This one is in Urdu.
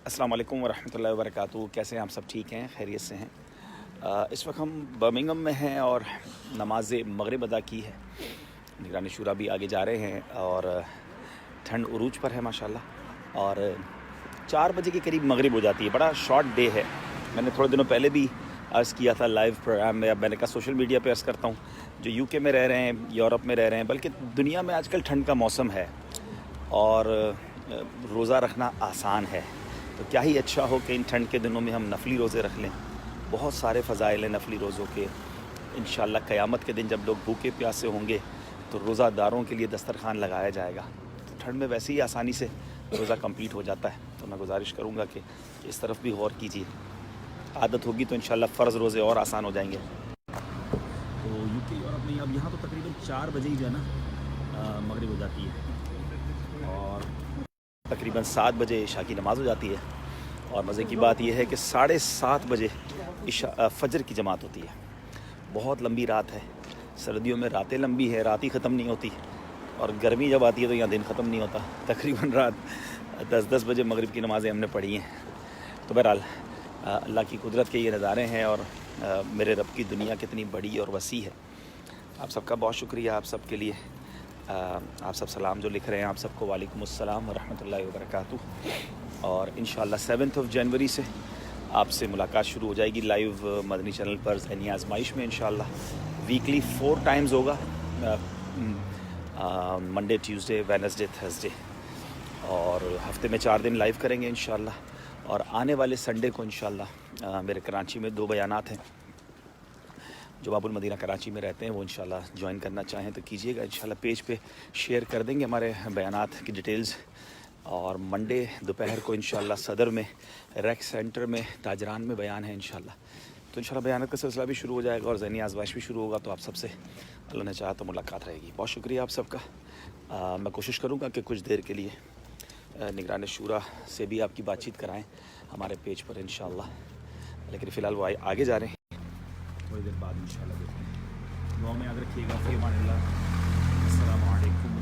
السلام علیکم ورحمۃ اللہ وبرکاتہ. کیسے ہیں آپ؟ سب ٹھیک ہیں، خیریت سے ہیں؟ اس وقت ہم برمنگھم میں ہیں اور نماز مغرب ادا کی ہے. نگران شورا بھی آگے جا رہے ہیں اور ٹھنڈ عروج پر ہے ماشاءاللہ. اور 4 بجے کے قریب مغرب ہو جاتی ہے. بڑا شارٹ ڈے ہے. میں نے تھوڑے دنوں پہلے بھی عرض کیا تھا لائیو پروگرام میں. اب میں نے کہا سوشل میڈیا پہ عرض کرتا ہوں. جو یو کے میں رہ رہے ہیں، یورپ میں رہ رہے ہیں، بلکہ دنیا میں آج کل ٹھنڈ کا موسم ہے اور روزہ رکھنا آسان ہے. تو کیا ہی اچھا ہو کہ ان ٹھنڈ کے دنوں میں ہم نفلی روزے رکھ لیں. بہت سارے فضائل ہیں نفلی روزوں کے. انشاءاللہ قیامت کے دن جب لوگ بھوکے پیاسے ہوں گے تو روزہ داروں کے لیے دسترخوان لگایا جائے گا. تو ٹھنڈ میں ویسے ہی آسانی سے روزہ کمپلیٹ ہو جاتا ہے. تو میں گزارش کروں گا کہ اس طرف بھی غور کیجیے. عادت ہوگی تو انشاءاللہ فرض روزے اور آسان ہو جائیں گے. تو یو کے یورپ میں اب یہاں تو تقریباً 4 بجے ہی جو ہے نا مغرب ہو جاتی ہے اور تقریباً 7 بجے عشاء کی نماز ہو جاتی ہے. اور مزے کی بات یہ ہے کہ 7:30 بجے فجر کی جماعت ہوتی ہے. بہت لمبی رات ہے. سردیوں میں راتیں لمبی ہے، رات ہی ختم نہیں ہوتی. اور گرمی جب آتی ہے تو یہاں دن ختم نہیں ہوتا. تقریباً رات 10 بجے مغرب کی نمازیں ہم نے پڑھی ہیں. تو بہرحال اللہ کی قدرت کے یہ نظارے ہیں اور میرے رب کی دنیا کتنی بڑی اور وسیع ہے. آپ سب کا بہت شکریہ. آپ سب کے لیے آپ سب سلام جو لکھ رہے ہیں، آپ سب کو وعلیکم السلام ورحمۃ اللہ وبرکاتہ. اور انشاءاللہ 7 جنوری سے آپ سے ملاقات شروع ہو جائے گی لائیو مدنی چینل پر ذہنی آزمائش میں. انشاءاللہ ویکلی 4 ٹائمز ہوگا، منڈے، ٹیوزڈے، وینسڈے، تھرسڈے. اور ہفتے میں 4 دن لائیو کریں گے انشاءاللہ. اور آنے والے سنڈے کو انشاءاللہ میرے کراچی میں 2 بیانات ہیں. جو باب المدینہ کراچی میں رہتے ہیں وہ انشاءاللہ جوائن کرنا چاہیں تو کیجیے گا. انشاءاللہ پیج پہ شیئر کر دیں گے ہمارے بیانات کی ڈیٹیلز. اور منڈے دوپہر کو انشاءاللہ صدر میں ریکس سینٹر میں تاجران میں بیان ہے انشاءاللہ. تو انشاءاللہ بیانات کا سلسلہ بھی شروع ہو جائے گا اور ذہنی آزمائش بھی شروع ہوگا. تو آپ سب سے اللہ نے چاہا تو ملاقات رہے گی. بہت شکریہ آپ سب کا. میں کوشش کروں گا کہ کچھ دیر کے لیے نگران شورا سے بھی آپ کی بات چیت کرائیں ہمارے پیج پر انشاءاللہ. لیکن فی الحال وہ آگے جا رہے ہیں. تھوڑی دیر بعد انشاءاللہ دیکھتے ہیں. دعا میں یاد رکھیے گا. فی امان اللہ. السلام علیکم.